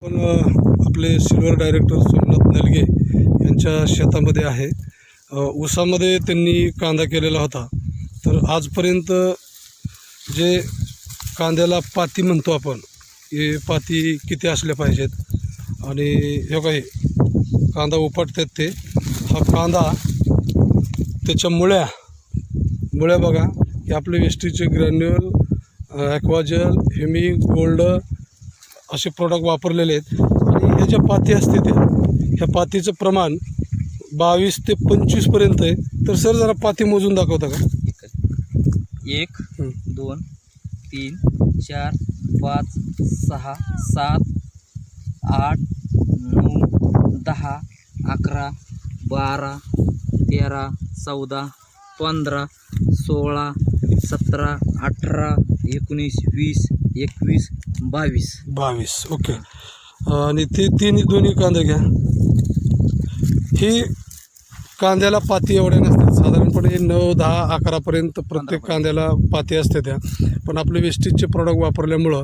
पण आपले silver director Somnath नलगे यांच्या शेतामध्ये आहे. ऊसामध्ये त्यांनी कांदा केलेला होता. तर आजपर्यंत जे कांद्याला पाती म्हणतो आपण, हे पाती किती असल्या पाहिजेत आणि हे काही कांदा उपटतात ते. हा कांदा त्याच्या मुळ्या बघा, हे आपले वेस्टीजचे ग्रॅन्युअल, ॲक्वाजल, हेमी गोल्ड असे प्रोडक्ट वापरलेले आहेत. आणि ह्या ज्या पाती असते त्या, ह्या पातीचं प्रमाण 22 ते 25पर्यंत आहे. तर सर जरा पाती मोजून दाखवता का? 1 2 3 4 5 6 7 8 9 10 11 12 13 14 15 16 17 18 19 20 21 22. ओके. आणि ते दोन्ही कांदे घ्या. ही कांद्याला पाती एवढ्या नसतात, साधारणपणे 9 10 11पर्यंत प्रत्येक कांद्याला पाती असते त्या. पण आपले वेस्टीजचे प्रोडक्ट वापरल्यामुळं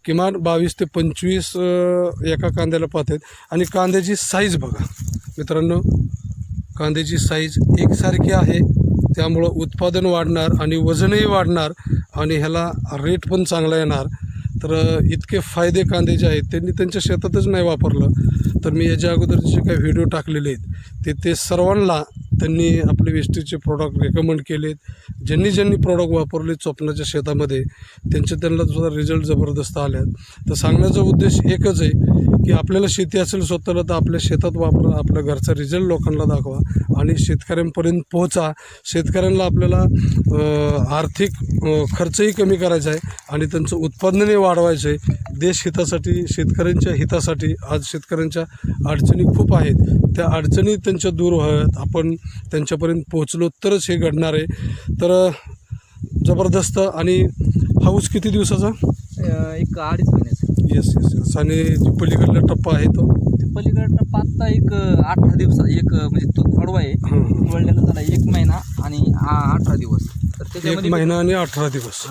किमान 22 ते 25 एका कांद्याला पाती आहेत. आणि कांद्याची साईज बघा मित्रांनो, कांद्याची साईज एकसारखी आहे, त्यामुळं उत्पादन वाढणार आणि वजनही वाढणार आणि ह्याला रेट पण चांगला येणार. तर इतके फायदे कांद्याचे आहेत. त्यांनी त्यांच्या शेतातच नाही वापरलं, तर मी याच्या अगोदर जे काही व्हिडिओ टाकलेले आहेत ते सर्वांना त्यांनी आपले वेस्टीजचे प्रॉडक्ट रेकमेंड केलेत. ज्यांनी प्रॉडक्ट वापरले चोपणाच्या शेतामध्ये त्यांना सुद्धा रिझल्ट जबरदस्त आले आहेत. तर सांगण्याचा उद्देश एकच आहे की आपल्याला शेती असेल स्वतःला तर आपल्या शेतात वापरा, आपल्या घरचा रिझल्ट लोकांना दाखवा आणि शेतकऱ्यांपर्यंत पोहोचा. शेतकऱ्यांना आपल्याला आर्थिक खर्चही कमी करायचा आहे आणि त्यांचं उत्पादनही वाढवायचं आहे. देश हितासाठी, शेतकऱ्यांच्या हितासाठी. आज शेतकऱ्यांच्या अडचणी खूप आहेत, त्या अडचणी त्यांच्या दूर व्हाव्यात, आपण त्यांच्यापर्यंत पोहोचलो तरच हे घडणार आहे. तर जबरदस्त. आणि हाऊस किती दिवसाचा? एक 2.5 महिन्याचा. येस. आणि जो पलीकडला टप्पा आहे तो पलीकडे टप्पा आत्ता एक 18 दिवसाचा, एक म्हणजे तो खोडवा आहे वळलेला झाला 1 महिना आणि 18 दिवस. तर 1 महिना आणि 18 दिवस.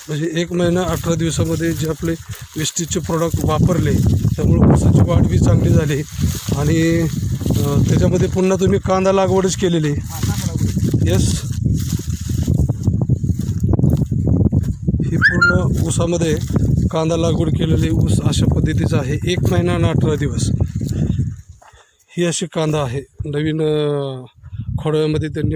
म्हणजे 1 महिना 18 दिवसामध्ये जे आपले वेस्टीजचे प्रोडक्ट वापरले त्यामुळे ऊसाची वाढ बी चांगली झाली. आणि त्याच्यामध्ये पुन्हा तुम्ही कांदा लागवडच केलेली. येस. ही पूर्ण ऊसामध्ये कांदा लागवड केलेली ऊस अशा पद्धतीचा आहे. 1 महिना आणि 18 दिवस ही अशी कांदा आहे. नवीन खोडव्यामध्ये त्यांनी